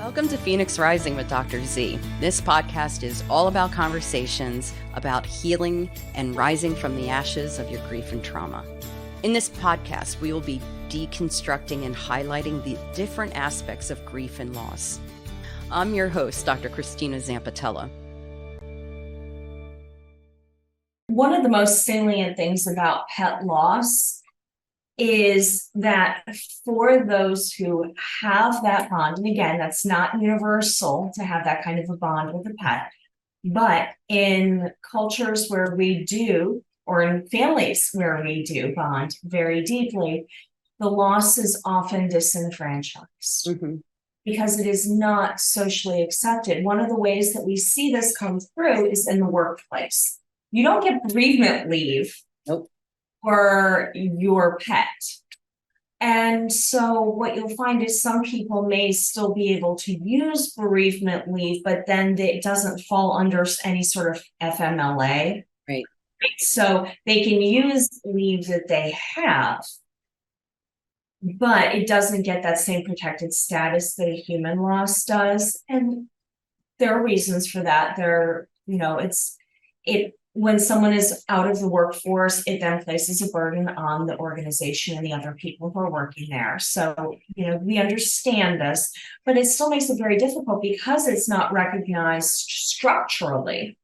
Welcome to Phoenix Rising with Dr. Z. This podcast is all about conversations about healing and rising from the ashes of your grief and trauma. In this podcast, we will be deconstructing and highlighting the different aspects of grief and loss. I'm your host, Dr. Christina Zampatella. One of the most salient things about pet loss is that for those who have that bond, and again, that's not universal to have that kind of a bond with a pet, but in cultures where we do, or in families where we do bond very deeply, the loss is often disenfranchised because it is not socially accepted. One of the ways that we see this come through is in the workplace. You don't get bereavement leave. Nope. For your pet. And so what you'll find is some people may still be able to use bereavement leave, but then it doesn't fall under any sort of FMLA. Right. So they can use leave that they have, but it doesn't get that same protected status that a human loss does. And there are reasons for that. When someone is out of the workforce, it then places a burden on the organization and the other people who are working there. So, we understand this, but it still makes it very difficult because it's not recognized structurally.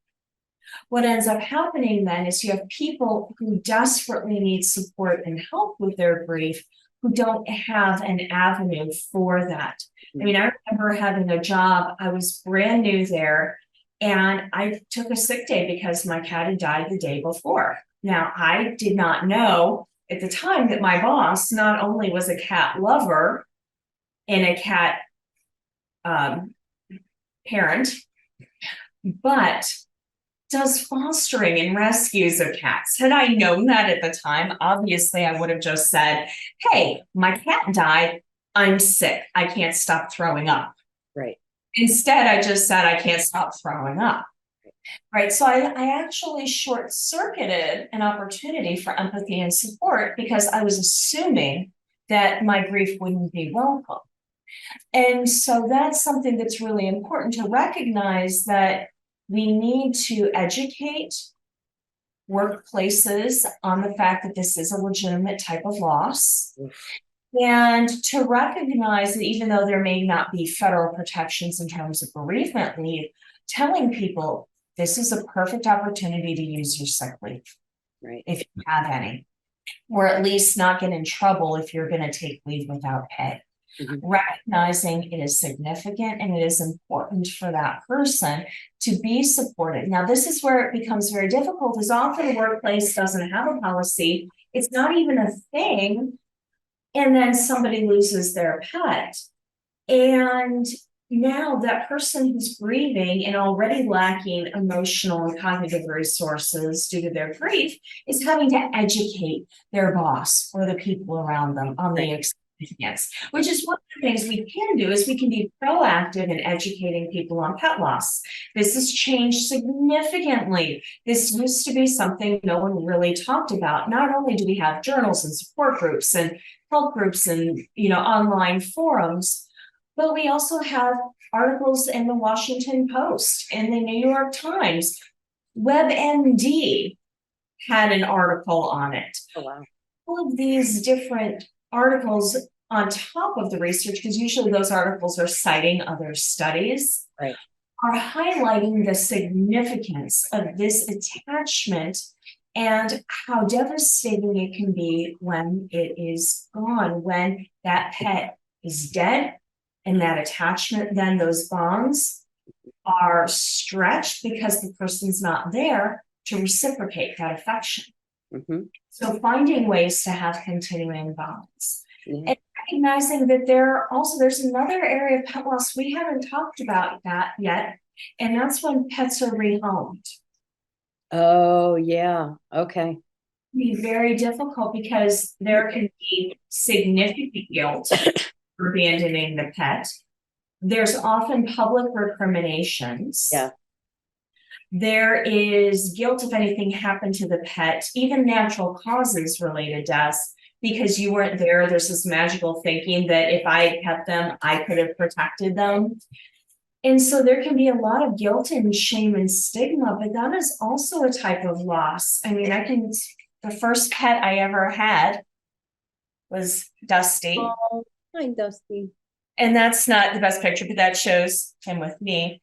What ends up happening then is you have people who desperately need support and help with their grief who don't have an avenue for that. I mean, I remember having a job, I was brand new there, and I took a sick day because my cat had died the day before. Now, I did not know at the time that my boss not only was a cat lover and a cat parent, but does fostering and rescues of cats. Had I known that at the time, obviously I would have just said, hey, my cat died. I'm sick. I can't stop throwing up. Right. Instead, I just said, I can't stop throwing up. Right. So I actually short-circuited an opportunity for empathy and support because I was assuming that my grief wouldn't be welcome. And so that's something that's really important to recognize, that we need to educate workplaces on the fact that this is a legitimate type of loss. And to recognize that even though there may not be federal protections in terms of bereavement leave, telling people this is a perfect opportunity to use your sick leave, right, if you have any, or at least not get in trouble if you're going to take leave without pay. Recognizing it is significant and it is important for that person to be supported. Now, this is where it becomes very difficult, is often the workplace doesn't have a policy. It's not even a thing. And then somebody loses their pet. And now that person who's grieving and already lacking emotional and cognitive resources due to their grief is having to educate their boss or the people around them on the experience, which is one of the things we can do, is we can be proactive in educating people on pet loss. This has changed significantly. This used to be something no one really talked about. Not only do we have journals and support groups and health groups and online forums, but we also have articles in the Washington Post and the New York Times. WebMD had an article on it. Oh, wow. All of these different articles on top of the research, because usually those articles are citing other studies, right, are highlighting the significance of this attachment and how devastating it can be when it is gone, when that pet is dead, and that attachment, then those bonds are stretched because the person's not there to reciprocate that affection. So finding ways to have continuing bonds. And recognizing that there's another area of pet loss we haven't talked about that yet, and that's when pets are rehomed. Oh, yeah. Okay. It can be very difficult because there can be significant guilt for abandoning the pet. There's often public recriminations. Yeah. There is guilt if anything happened to the pet, even natural causes related deaths. because you weren't there. There's this magical thinking that if I had kept them, I could have protected them. And so there can be a lot of guilt and shame and stigma, but that is also a type of loss. I mean, the first pet I ever had was Dusty. Oh, hi, Dusty. And that's not the best picture, but that shows him with me.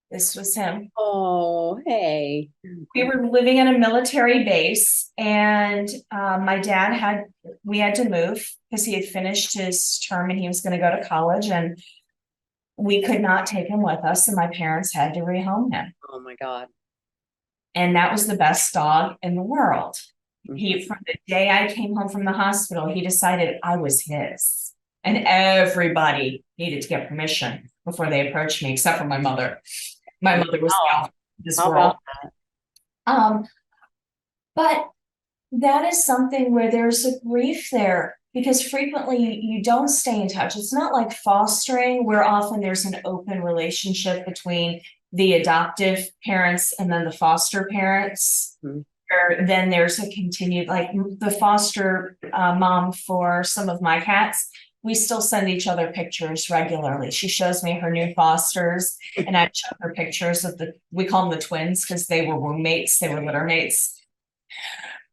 This was him. Oh, hey. We were living at a military base, and my dad we had to move because he had finished his term and he was going to go to college, and we could not take him with us, and my parents had to rehome him. Oh my God. And that was the best dog in the world. From the day I came home from the hospital, he decided I was his. And everybody needed to get permission before they approached me, except for my mother. My mother was out of this world. But that is something where there's a grief there, because frequently you don't stay in touch. It's not like fostering, where often there's an open relationship between the adoptive parents and then the foster parents. Or then there's a continued, like the foster mom for some of my cats, we still send each other pictures regularly. She shows me her new fosters, and I show her pictures of we call them the twins because they were roommates, they were litter mates.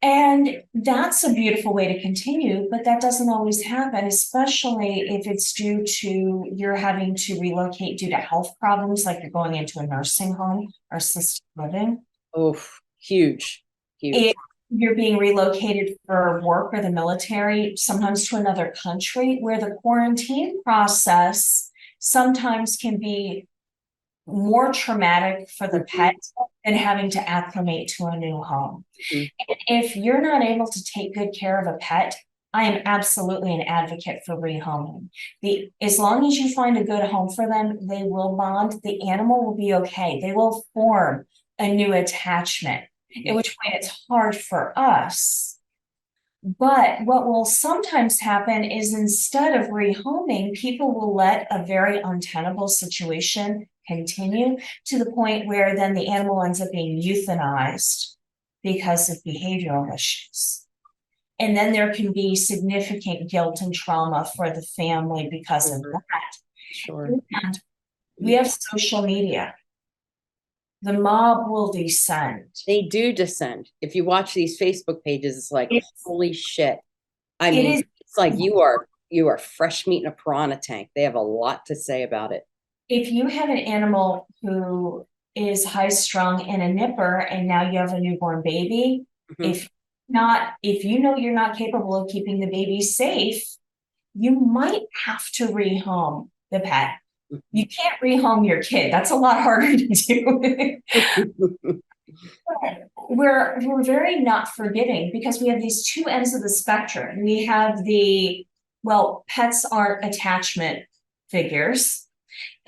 And that's a beautiful way to continue, but that doesn't always happen, especially if it's due to you're having to relocate due to health problems, like you're going into a nursing home or assisted living. Oh, huge. If you're being relocated for work or the military, sometimes to another country, where the quarantine process sometimes can be more traumatic for the pet than having to acclimate to a new home. And if you're not able to take good care of a pet, I am absolutely an advocate for rehoming. As long as you find a good home for them, they will bond. The animal will be okay. They will form a new attachment, at which point it's hard for us. But what will sometimes happen is, instead of rehoming, people will let a very untenable situation continue to the point where then the animal ends up being euthanized because of behavioral issues. And then there can be significant guilt and trauma for the family because of that. Sure. And we have social media. The mob will descend. They do descend. If you watch these Facebook pages, it's like, holy shit. I mean, it's like you are fresh meat in a piranha tank. They have a lot to say about it. If you have an animal who is high strung and a nipper, and now you have a newborn baby, if you know you're not capable of keeping the baby safe, you might have to rehome the pet. You can't rehome your kid. That's a lot harder to do. We're very not forgiving, because we have these two ends of the spectrum. We have pets aren't attachment figures.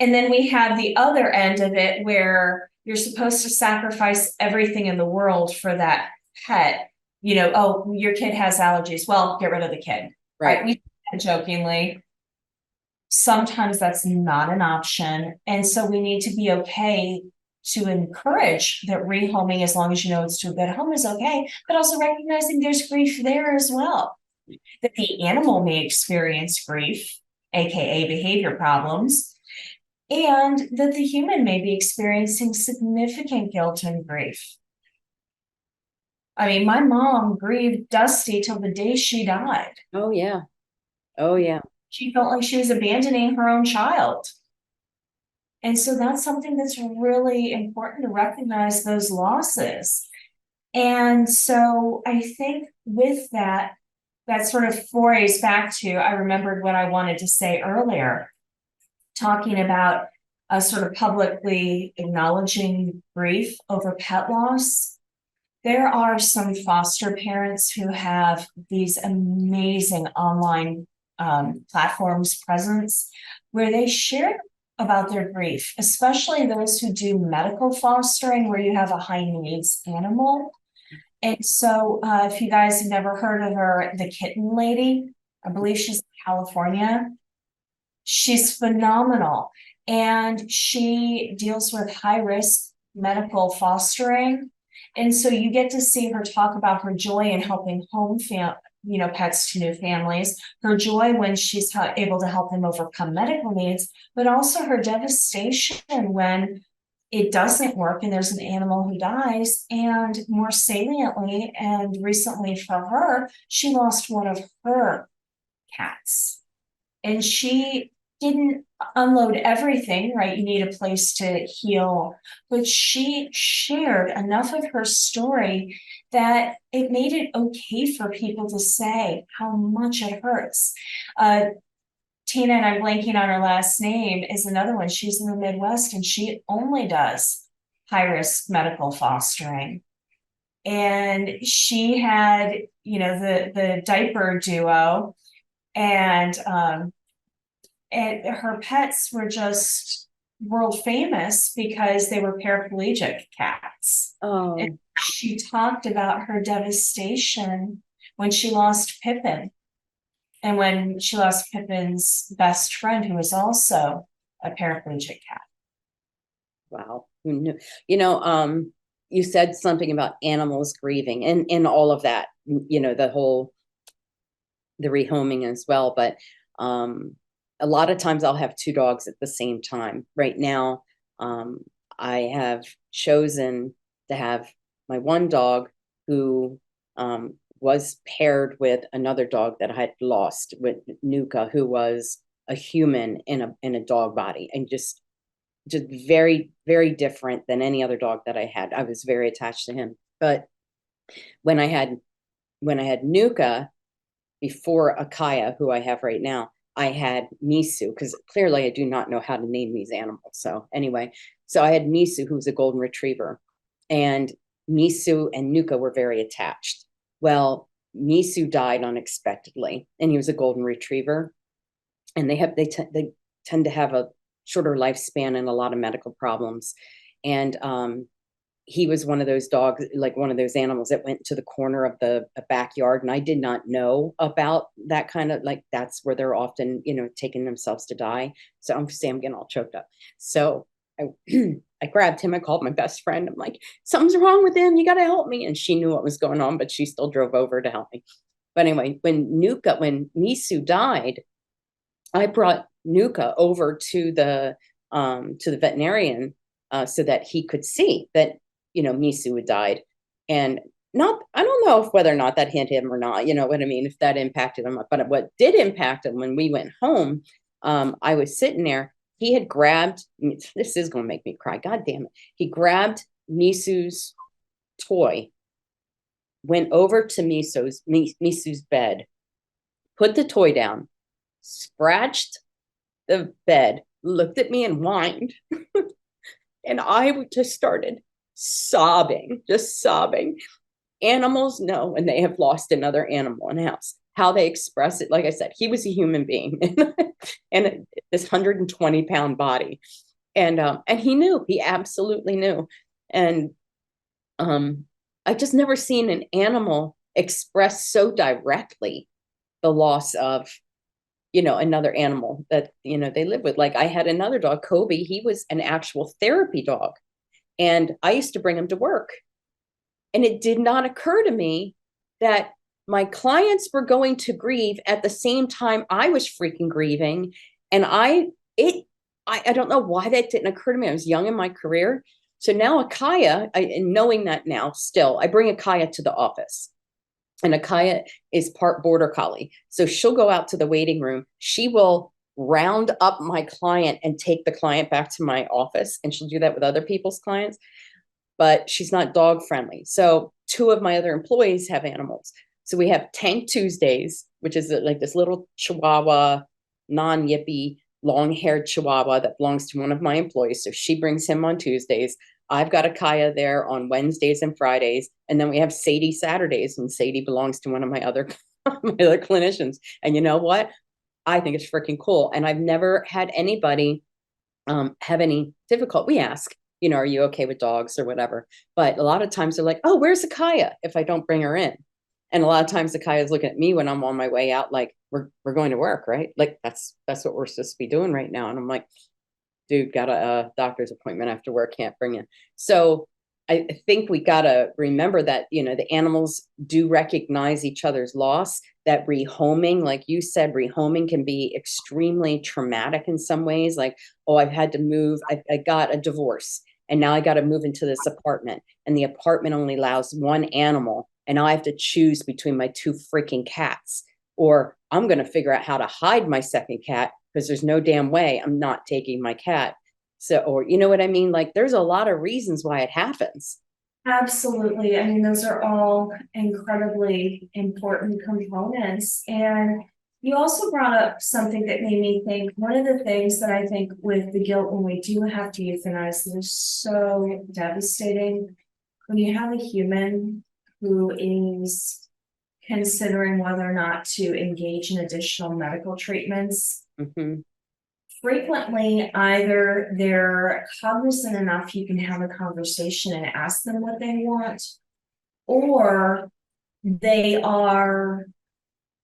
And then we have the other end of it, where you're supposed to sacrifice everything in the world for that pet. Oh, your kid has allergies. Well, get rid of the kid. Right? We say that jokingly. Sometimes that's not an option. And so we need to be okay to encourage that rehoming, as long as you know it's to a good home, is okay, but also recognizing there's grief there as well. That the animal may experience grief, aka behavior problems, and that the human may be experiencing significant guilt and grief. I mean, my mom grieved Dusty till the day she died. Oh, yeah. Oh, yeah. She felt like she was abandoning her own child. And so that's something that's really important to recognize, those losses. And so I think with that sort of forays back to, I remembered what I wanted to say earlier, talking about sort of publicly acknowledging grief over pet loss. There are some foster parents who have these amazing online platforms presence, where they share about their grief, especially those who do medical fostering, where you have a high needs animal. And so if you guys have never heard of her, the kitten lady, I believe she's in California. She's phenomenal. And she deals with high risk medical fostering. And so you get to see her talk about her joy in helping pets to new families, her joy when she's able to help them overcome medical needs, but also her devastation when it doesn't work and there's an animal who dies. And more saliently, and recently for her, she lost one of her cats. And she didn't unload everything, right? You need a place to heal. But she shared enough of her story that it made it okay for people to say how much it hurts. Tina, and I'm blanking on her last name, is another one. She's in the Midwest and she only does high risk medical fostering. And she had, the diaper duo, and her pets were just world famous because they were paraplegic cats. Oh. And she talked about her devastation when she lost Pippin. And when she lost Pippin's best friend, who was also a paraplegic cat. Wow. Who knew? You said something about animals grieving and all of that, the rehoming as well. But a lot of times I'll have two dogs at the same time. Right now, I have chosen to have my one dog who was paired with another dog that I had lost, with Nuka, who was a human in a dog body, and just very, very different than any other dog that I had. I was very attached to him. But when I had Nuka, before Akaya, who I have right now, I had Misu, because clearly I do not know how to name these animals. So anyway, so I had Misu, who's a golden retriever, and Misu and Nuka were very attached. Well, Misu died unexpectedly, and he was a golden retriever, and they tend to have a shorter lifespan and a lot of medical problems. And he was one of those dogs, like one of those animals that went to the corner of the backyard. And I did not know about that kind of, like, that's where they're often, taking themselves to die. So I'm getting all choked up. So I grabbed him. I called my best friend. I'm like, something's wrong with him. You got to help me. And she knew what was going on, but she still drove over to help me. But anyway, when Misu died, I brought Nuka over to the veterinarian so that he could see that, Misu had died. And I don't know if whether or not that hit him or not, you know what I mean, if that impacted him. But what did impact him, when we went home, I was sitting there, he had grabbed, this is going to make me cry, God damn it. He grabbed Misu's toy, went over to Misu's bed, put the toy down, scratched the bed, looked at me and whined. And I just started sobbing. Animals know when they have lost another animal in the house, how they express it. Like I said, he was a human being and this 120-pound body. And he knew, he absolutely knew. And I just never seen an animal express so directly the loss of, another animal that, they live with. Like I had another dog, Kobe. He was an actual therapy dog. And I used to bring him to work. And it did not occur to me that my clients were going to grieve at the same time I was freaking grieving. And I don't know why that didn't occur to me. I was young in my career. So now Akaya, and knowing that now still, I bring Akaya to the office. And Akaya is part border collie. So she'll go out to the waiting room. She will round up my client and take the client back to my office. And she'll do that with other people's clients. But she's not dog friendly. So two of my other employees have animals. So we have Tank Tuesdays, which is like this little Chihuahua, non-yippy, long-haired Chihuahua that belongs to one of my employees. So she brings him on Tuesdays. I've got Akaya there on Wednesdays and Fridays. And then we have Sadie Saturdays, and Sadie belongs to one of my other clinicians. And you know what? I think it's freaking cool. And I've never had anybody have any difficulty. We ask, are you okay with dogs or whatever? But a lot of times they're like, oh, where's Akaya if I don't bring her in? And a lot of times Akaya is looking at me when I'm on my way out, like, we're going to work, right? Like, that's what we're supposed to be doing right now. And I'm like, dude, got a doctor's appointment after work, can't bring in. So I think we got to remember that, the animals do recognize each other's loss, that rehoming, like you said, rehoming can be extremely traumatic in some ways. Like, oh, I've had to move. I got a divorce and now I got to move into this apartment, and the apartment only allows one animal. And now I have to choose between my two freaking cats, or I'm going to figure out how to hide my second cat because there's no damn way I'm not taking my cat. So, or you know what I mean? Like, there's a lot of reasons why it happens. Absolutely. I mean, those are all incredibly important components. And you also brought up something that made me think. One of the things that I think with the guilt when we do have to euthanize that is so devastating, when you have a human who is considering whether or not to engage in additional medical treatments. Mm-hmm. Frequently, either they're cognizant enough you can have a conversation and ask them what they want, or they are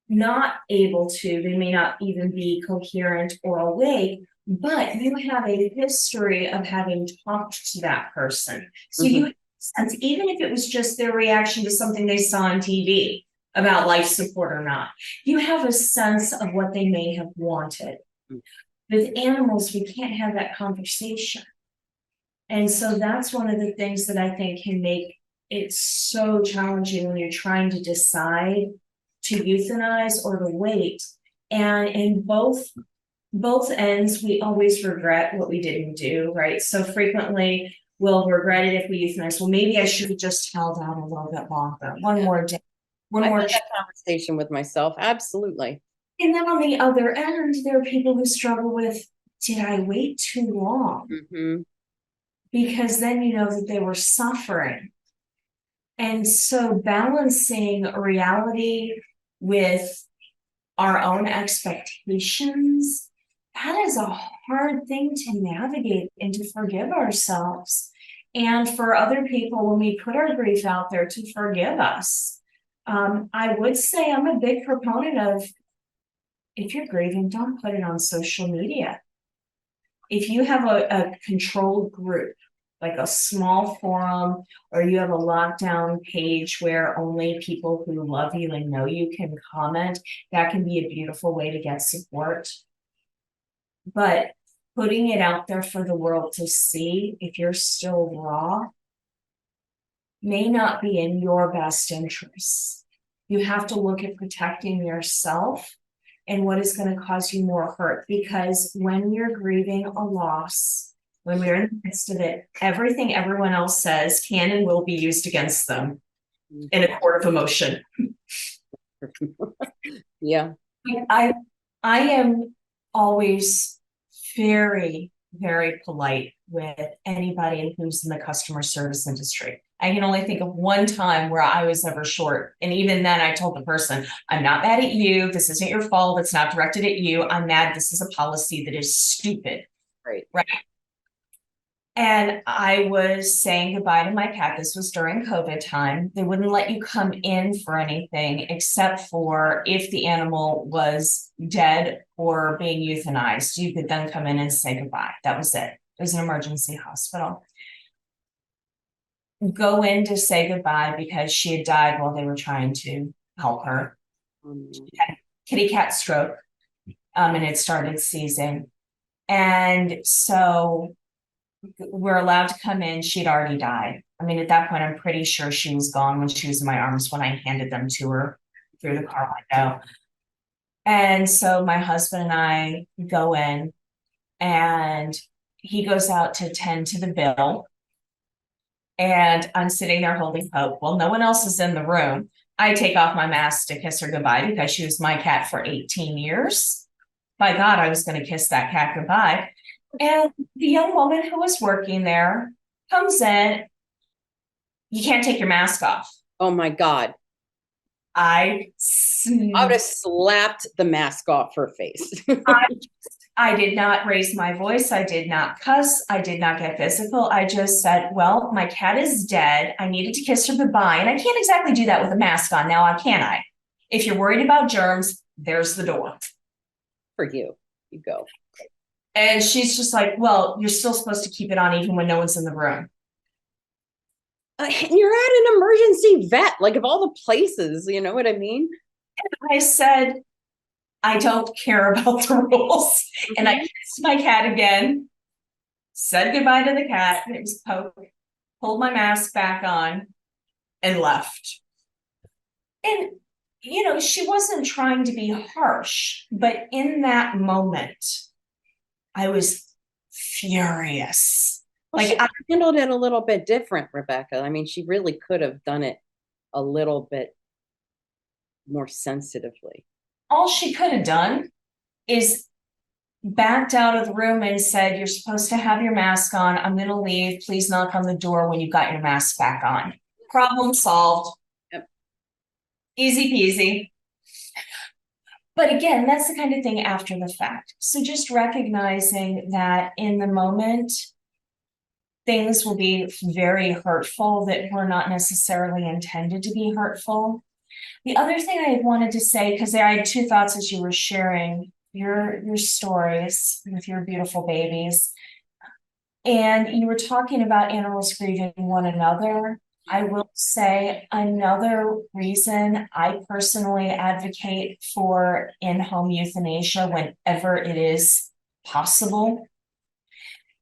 not able to, they may not even be coherent or awake, but you have a history of having talked to that person. So you have a sense, even if it was just their reaction to something they saw on TV about life support or not, you have a sense of what they may have wanted. With animals, we can't have that conversation. And so that's one of the things that I think can make it so challenging when you're trying to decide to euthanize or to wait. And in both ends, we always regret what we didn't do, right? So frequently we'll regret it if we euthanize. Well, maybe I should have just held out a little bit longer. One more day. One more conversation with myself. Absolutely. And then on the other end, there are people who struggle with, did I wait too long? Mm-hmm. Because then you know that they were suffering. And so balancing reality with our own expectations, that is a hard thing to navigate and to forgive ourselves. And for other people, when we put our grief out there, to forgive us. I would say I'm a big proponent of, if you're grieving, don't put it on social media. If you have a controlled group, like a small forum, or you have a lockdown page where only people who love you and know you can comment, that can be a beautiful way to get support. But putting it out there for the world to see, if you're still raw, may not be in your best interests. You have to look at protecting yourself and what is going to cause you more hurt. Because when you're grieving a loss, when we're in the midst of it, everything everyone else says can and will be used against them in a court of emotion. Yeah. I am always very, very polite with anybody who's in the customer service industry. I can only think of one time where I was ever short. And even then I told the person, I'm not mad at you. This isn't your fault. It's not directed at you. I'm mad. This is a policy that is stupid. Right. And I was saying goodbye to my cat. This was during COVID time. They wouldn't let you come in for anything except for if the animal was dead or being euthanized. You could then come in and say goodbye. That was it. It was an emergency hospital. Go in to say goodbye because she had died while they were trying to help her. She had kitty cat stroke, and it started seizing. And so we're allowed to come in. She'd already died. I mean, at that point, I'm pretty sure she was gone when she was in my arms when I handed them to her through the car window. And so my husband and I go in, and he goes out to tend to the bill. And I'm sitting there holding hope. Well, no one else is in the room. I take off my mask to kiss her goodbye because she was my cat for 18 years. By God, I was going to kiss that cat goodbye. And the young woman who was working there comes in. You can't take your mask off. Oh my God. I would have slapped the mask off her face. I did not raise my voice. I did not cuss. I did not get physical. I just said, well, my cat is dead. I needed to kiss her goodbye. And I can't exactly do that with a mask on now, can I? If you're worried about germs, there's the door. For you. You go. And she's just like, well, you're still supposed to keep it on even when no one's in the room. And you're at an emergency vet, like of all the places, you know what I mean? I said, I don't care about the rules. And I kissed my cat again, said goodbye to the cat. It was Poke, pulled my mask back on, and left. And, she wasn't trying to be harsh, but in that moment, I was furious. Well, she handled it a little bit different, Rebecca. I mean, she really could have done it a little bit more sensitively. All she could have done is backed out of the room and said, you're supposed to have your mask on. I'm going to leave. Please knock on the door when you've got your mask back on. Problem solved. Yep. Easy peasy. But again, that's the kind of thing after the fact. So just recognizing that in the moment, things will be very hurtful that were not necessarily intended to be hurtful. The other thing I wanted to say, because I had two thoughts as you were sharing your stories with your beautiful babies, and you were talking about animals grieving one another. I will say another reason I personally advocate for in-home euthanasia whenever it is possible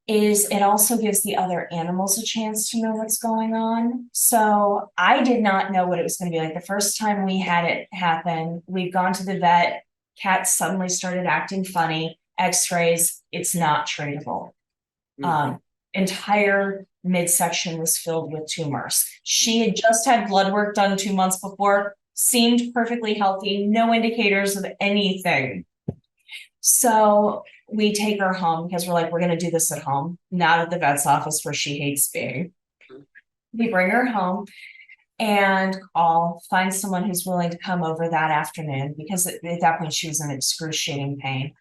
is it also gives the other animals a chance to know what's going on. So I did not know what it was going to be like. The first time we had it happen, we've gone to the vet, cat suddenly started acting funny, x-rays, it's not treatable. Entire midsection was filled with tumors. She had just had blood work done 2 months before, seemed perfectly healthy, no indicators of anything. So we take her home because we're like, we're going to do this at home, not at the vet's office where she hates being. We bring her home and I'll find someone who's willing to come over that afternoon because at that point she was in excruciating pain.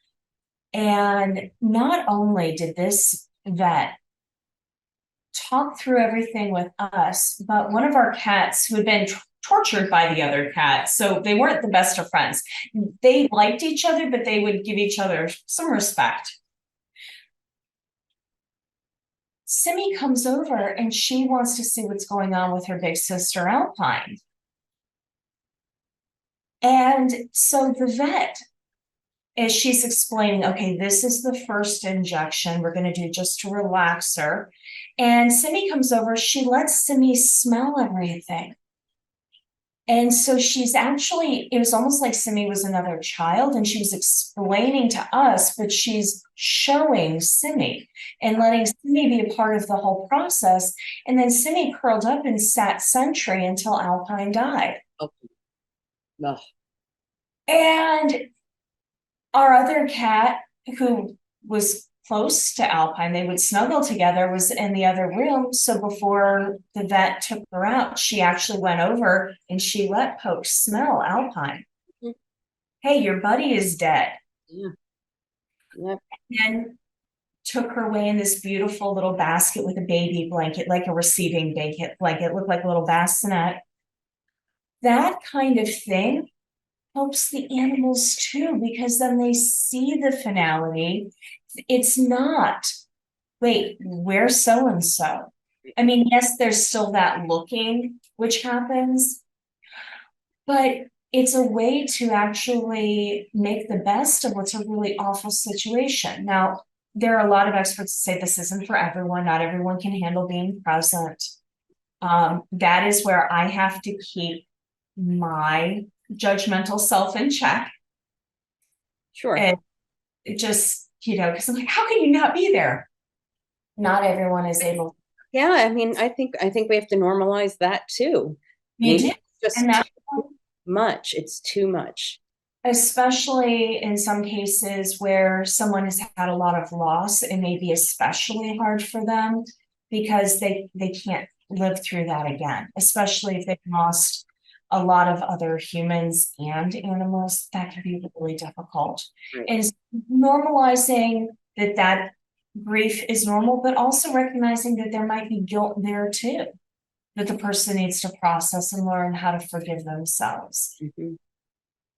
And not only did this vet talk through everything with us, but one of our cats who had been tortured by the other cat, so they weren't the best of friends. They liked each other, but they would give each other some respect. Simi comes over and she wants to see what's going on with her big sister Alpine. And so the vet, as she's explaining, okay, this is the first injection we're going to do just to relax her. And Simi comes over, she lets Simi smell everything. And so she's actually, it was almost like Simi was another child and she was explaining to us, but she's showing Simi and letting Simi be a part of the whole process. And then Simi curled up and sat sentry until Alpine died. Oh. No. And our other cat, who was close to Alpine, they would snuggle together, was in the other room. So before the vet took her out, she actually went over and she let Poke smell Alpine. Mm-hmm. Hey, your buddy is dead. Yeah. Yep. And took her away in this beautiful little basket with a baby blanket, like a receiving blanket, it looked like a little bassinet. That kind of thing helps the animals too, because then they see the finality. It's not, wait, where's so-and-so? I mean, yes, there's still that looking, which happens, but it's a way to actually make the best of what's a really awful situation. Now, there are a lot of experts who say this isn't for everyone. Not everyone can handle being present. That is where I have to keep my judgmental self in check. Sure. And it just, because I'm like, how can you not be there? Not everyone is able. Yeah, I mean, I think we have to normalize that too. You do. It's just too much. It's too much. Especially in some cases where someone has had a lot of loss, it may be especially hard for them because they can't live through that again, especially if they've lost a lot of other humans and animals. That can be really difficult. Right. And normalizing that grief is normal, but also recognizing that there might be guilt there too, that the person needs to process and learn how to forgive themselves. Mm-hmm.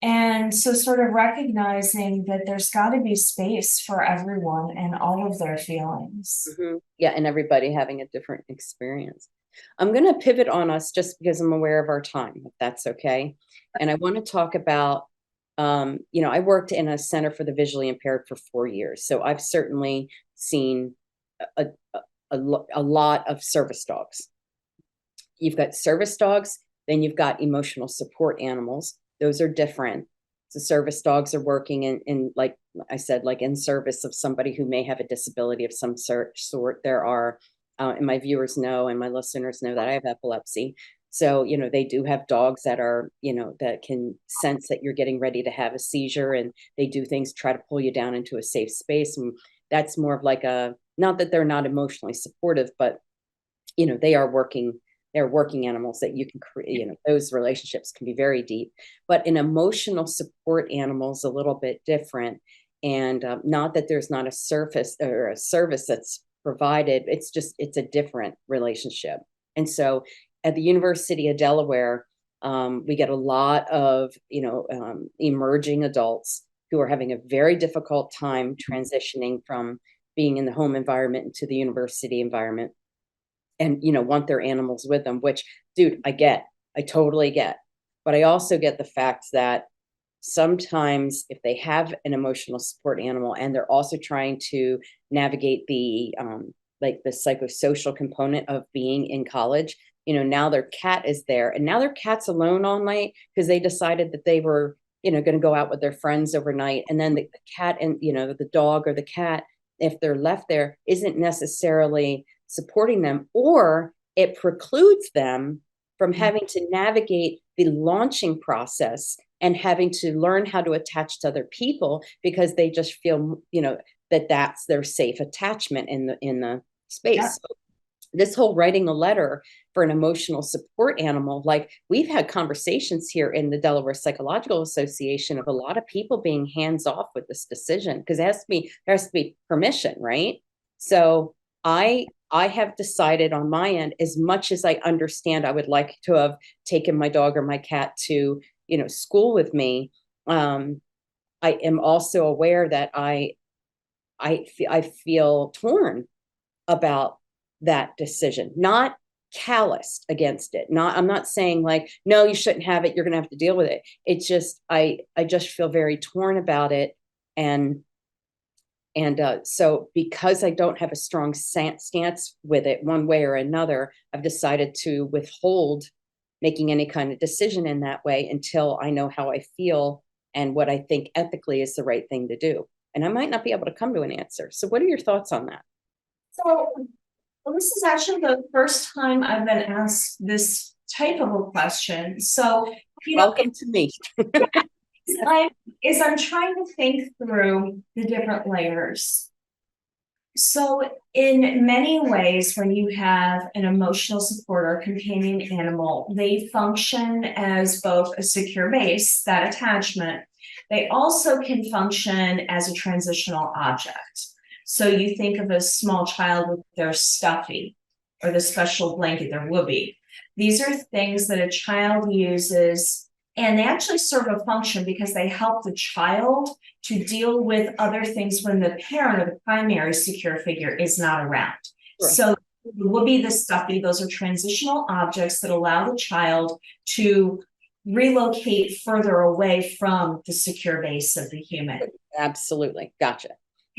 And so sort of recognizing that there's got to be space for everyone and all of their feelings. Mm-hmm. Yeah, and everybody having a different experience. I'm going to pivot on us just because I'm aware of our time, if that's okay. And I want to talk about, I worked in a center for the visually impaired for 4 years. So I've certainly seen a, a lot of service dogs. You've got service dogs, then you've got emotional support animals. Those are different. So service dogs are working in like I said, like in service of somebody who may have a disability of some sort. There are, and my viewers know and my listeners know that I have epilepsy. So, they do have dogs that are, that can sense that you're getting ready to have a seizure, and they do things, try to pull you down into a safe space. And that's more of like not that they're not emotionally supportive, but, they're working animals that you can create, those relationships can be very deep. But an emotional support animal is a little bit different. And not that there's not a surface or a service that's provided, it's a different relationship. And so at the University of Delaware, we get a lot of, emerging adults who are having a very difficult time transitioning from being in the home environment into the university environment, and want their animals with them, which, dude, I totally get. But I also get the fact that sometimes if they have an emotional support animal and they're also trying to navigate the like the psychosocial component of being in college, now their cat is there, and now their cat's alone all night because they decided that they were going to go out with their friends overnight, and then the cat and the dog or the cat, if they're left there, isn't necessarily supporting them, or it precludes them from having to navigate the launching process and having to learn how to attach to other people because they just feel, that that's their safe attachment in the space. Yeah. So this whole writing a letter for an emotional support animal, like we've had conversations here in the Delaware Psychological Association of a lot of people being hands off with this decision because there has to be permission, right? So I have decided on my end, as much as I understand I would like to have taken my dog or my cat to, school with me. I am also aware that I feel torn about that decision, not calloused against it. I'm not saying like, no, you shouldn't have it, you're going to have to deal with it. It's just, I just feel very torn about it. And so because I don't have a strong stance with it one way or another, I've decided to withhold making any kind of decision in that way until I know how I feel and what I think ethically is the right thing to do. And I might not be able to come to an answer. So what are your thoughts on that? So, well, this is actually the first time I've been asked this type of a question. So, welcome to me. I'm trying to think through the different layers. So in many ways, when you have an emotional support or companion animal, they function as both a secure base, that attachment. They also can function as a transitional object. So you think of a small child with their stuffy or the special blanket, their whoopee. These are things that a child uses, and they actually serve a function because they help the child to deal with other things when the parent or the primary secure figure is not around. Sure. So the whoopee, the stuffy, those are transitional objects that allow the child to relocate further away from the secure base of the human. Absolutely. Gotcha.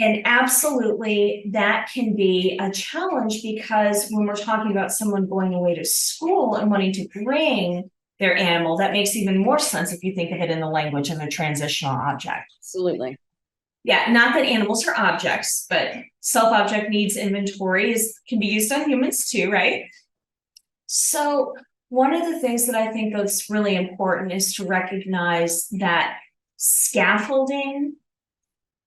And absolutely, that can be a challenge because when we're talking about someone going away to school and wanting to bring their animal, that makes even more sense if you think of it in the language of a transitional object. Absolutely. Yeah, not that animals are objects, but self-object needs inventory can be used on humans too, right? So one of the things that I think that's really important is to recognize that scaffolding,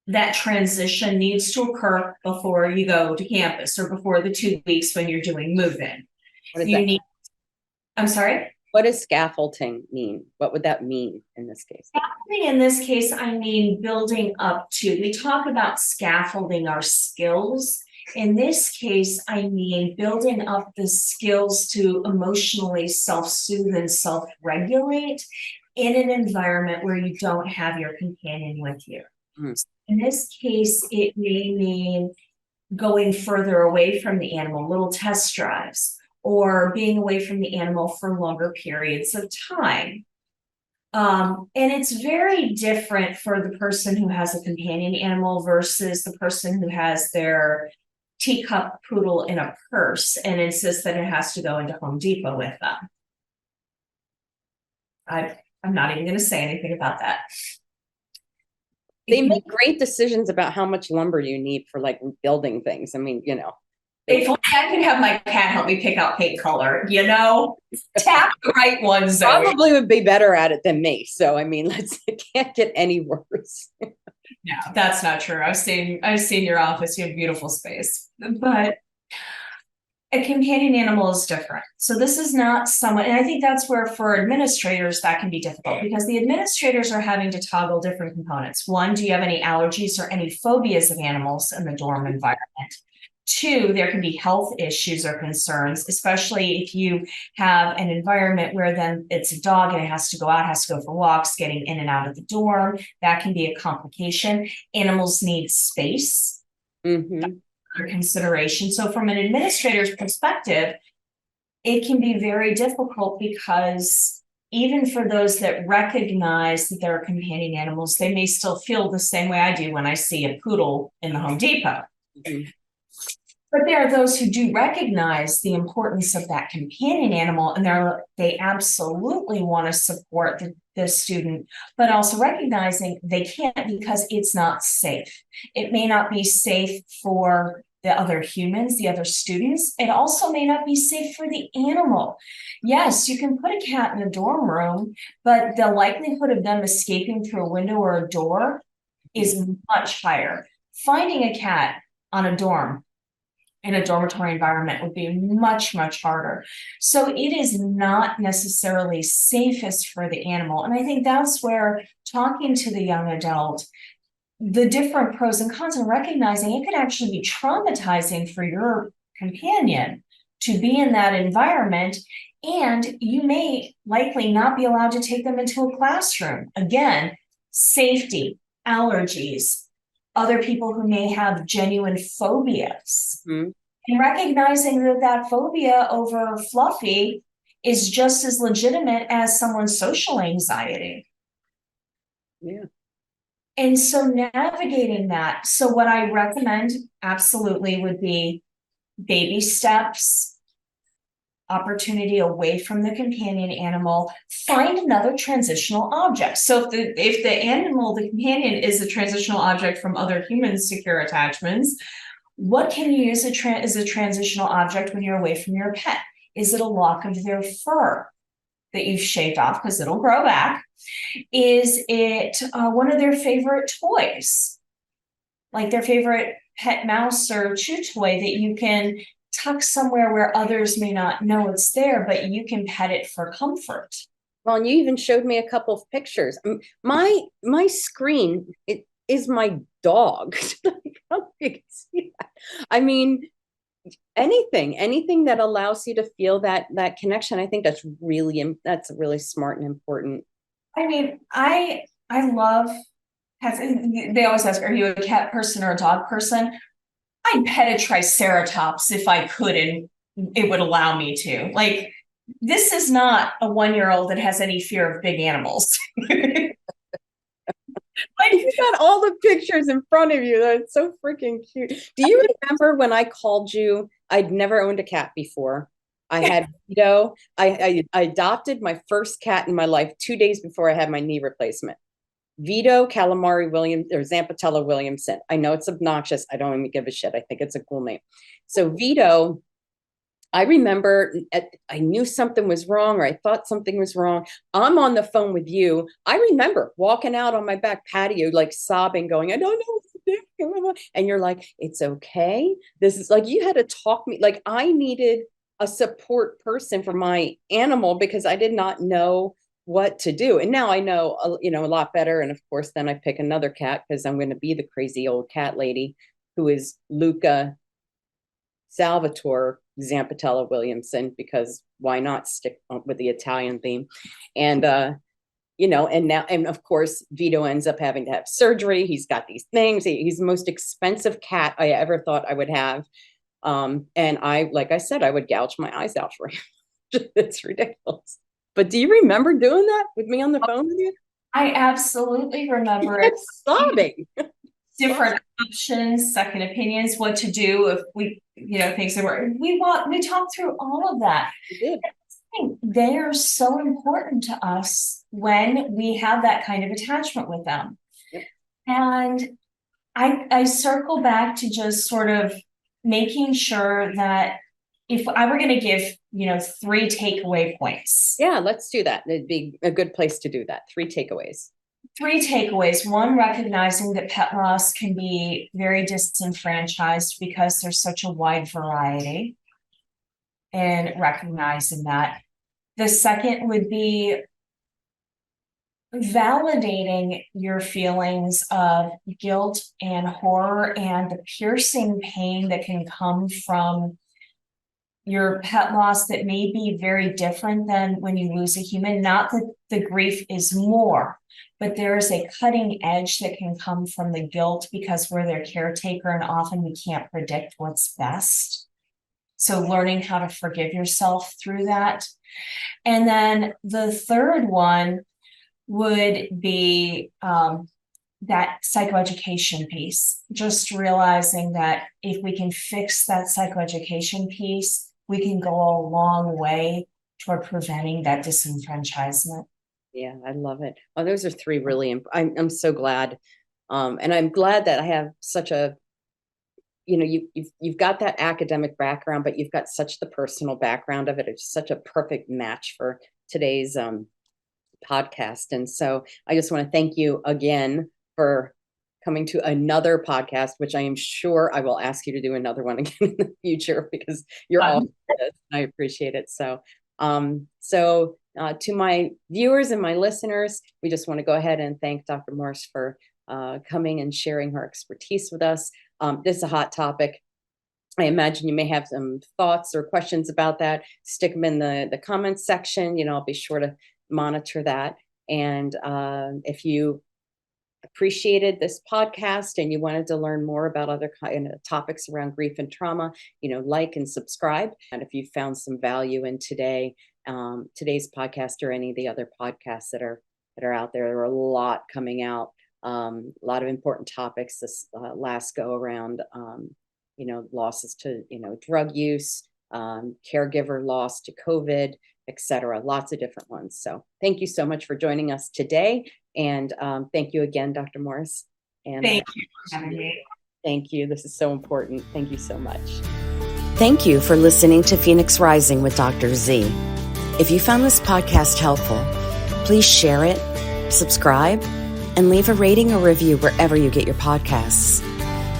that transition needs to occur before you go to campus or before the 2 weeks when you're doing move-in. I'm sorry? What does scaffolding mean? What would that mean in this case? Scaffolding in this case, I mean building up to. We talk about scaffolding our skills. In this case, I mean building up the skills to emotionally self-soothe and self-regulate in an environment where you don't have your companion with you. Mm-hmm. In this case, it may mean going further away from the animal, little test drives, or being away from the animal for longer periods of time. And it's very different for the person who has a companion animal versus the person who has their teacup poodle in a purse and insists that it has to go into Home Depot with them. I'm not even going to say anything about that. They make great decisions about how much lumber you need for like building things. I mean, you know. If I could have my cat help me pick out paint color, you know, tap the right ones. Probably would be better at it than me. So I mean, it can't get any worse. No, that's not true. I've seen your office. You have beautiful space, but a companion animal is different. So this is not someone, and I think that's where for administrators that can be difficult because the administrators are having to toggle different components. One, do you have any allergies or any phobias of animals in the dorm environment? Two, there can be health issues or concerns, especially if you have an environment where then it's a dog and it has to go out, has to go for walks, getting in and out of the dorm. That can be a complication. Animals need space. Consideration. So from an administrator's perspective, it can be very difficult because even for those that recognize that there are companion animals, they may still feel the same way I do when I see a poodle in the Home Depot. But there are those who do recognize the importance of that companion animal, and they absolutely want to support the student, but also recognizing they can't because it's not safe. It may not be safe for the other humans, the other students. It also may not be safe for the animal. Yes, you can put a cat in a dorm room, but the likelihood of them escaping through a window or a door is much higher. Finding a cat on a dorm in a dormitory environment would be much, much harder. So it is not necessarily safest for the animal. And I think that's where talking to the young adult, the different pros and cons, and recognizing it could actually be traumatizing for your companion to be in that environment. And you may likely not be allowed to take them into a classroom. Again, safety, allergies, other people who may have genuine phobias. And recognizing that phobia over Fluffy is just as legitimate as someone's social anxiety. Yeah. And so navigating that. So what I recommend absolutely would be baby steps, opportunity away from the companion animal, find another transitional object. So if the animal, the companion, is a transitional object from other human secure attachments, what can you use as a transitional object when you're away from your pet? Is it a lock of their fur that you've shaved off because it'll grow back? Is it one of their favorite toys, like their favorite pet mouse or chew toy that you can tuck somewhere where others may not know it's there, but you can pet it for comfort? Well, and you even showed me a couple of pictures. My screen, it is my dog. I mean, anything that allows you to feel that connection. I think that's really smart and important. I mean, I love pets. They always ask, are you a cat person or a dog person? I'd pet a triceratops if I could and it would allow me to. Like, this is not a 1-year-old that has any fear of big animals. Like, you got all the pictures in front of you. That's so freaking cute. Do you remember when I called you? I'd never owned a cat before. I had Vito. I adopted my first cat in my life 2 days before I had my knee replacement. Vito Calamari Williams, or Zampatello Williamson. I know it's obnoxious. I don't even give a shit. I think it's a cool name. So Vito, I remember I knew something was wrong, or I thought something was wrong. I'm on the phone with you. I remember walking out on my back patio, like sobbing, going, I don't know what to do. And you're like, it's okay. This is like, you had to talk me. Like, I needed a support person for my animal because I did not know what to do. And now I know, a lot better. And of course, then I pick another cat because I'm going to be the crazy old cat lady who is Luca Salvatore Zampatello Williamson, because why not stick with the Italian theme? And, and of course, Vito ends up having to have surgery. He's got these things. He's the most expensive cat I ever thought I would have. And like I said, I would gouge my eyes out for him. It's ridiculous. But do you remember doing that with me on the phone with you? I absolutely remember it. Sobbing. Different options, second opinions, what to do if we, things that we talked through all of that. We did. They are so important to us when we have that kind of attachment with them. Yep. And I circle back to just sort of making sure that if I were going to give, 3 takeaway points. Yeah, let's do that. It'd be a good place to do that. 3 takeaways. 3 takeaways. 1, recognizing that pet loss can be very disenfranchised because there's such a wide variety, and recognizing that. The second would be validating your feelings of guilt and horror and the piercing pain that can come from your pet loss that may be very different than when you lose a human. Not that the grief is more, but there is a cutting edge that can come from the guilt because we're their caretaker and often we can't predict what's best. So learning how to forgive yourself through that. And then the third one would be that psychoeducation piece. Just realizing that if we can fix that psychoeducation piece, we can go a long way toward preventing that disenfranchisement. Yeah, I love it. Oh, those are 3 really, I'm so glad. And I'm glad that I have such a, you've got that academic background, but you've got such the personal background of it. It's such a perfect match for today's podcast. And so I just want to thank you again for coming to another podcast, which I am sure I will ask you to do another one again in the future because you're all I appreciate it. So, to my viewers and my listeners, we just want to go ahead and thank Dr. Morse for coming and sharing her expertise with us. This is a hot topic. I imagine you may have some thoughts or questions about that. Stick them in the comments section. I'll be sure to monitor that. And if you appreciated this podcast and you wanted to learn more about other kind of topics around grief and trauma, like and subscribe. And if you found some value in today's podcast or any of the other podcasts that are out there are a lot coming out, a lot of important topics this last go around, losses to, drug use, caregiver loss to COVID, etc. Lots of different ones. So thank you so much for joining us today. And thank you again, Dr. Morse. And thank you for having me. Thank you. This is so important. Thank you so much. Thank you for listening to Phoenix Rising with Dr. Z. If you found this podcast helpful, please share it, subscribe, and leave a rating or review wherever you get your podcasts.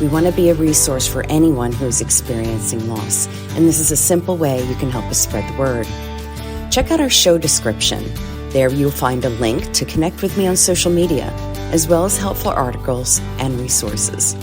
We want to be a resource for anyone who's experiencing loss, and this is a simple way you can help us spread the word. Check out our show description. There you'll find a link to connect with me on social media, as well as helpful articles and resources.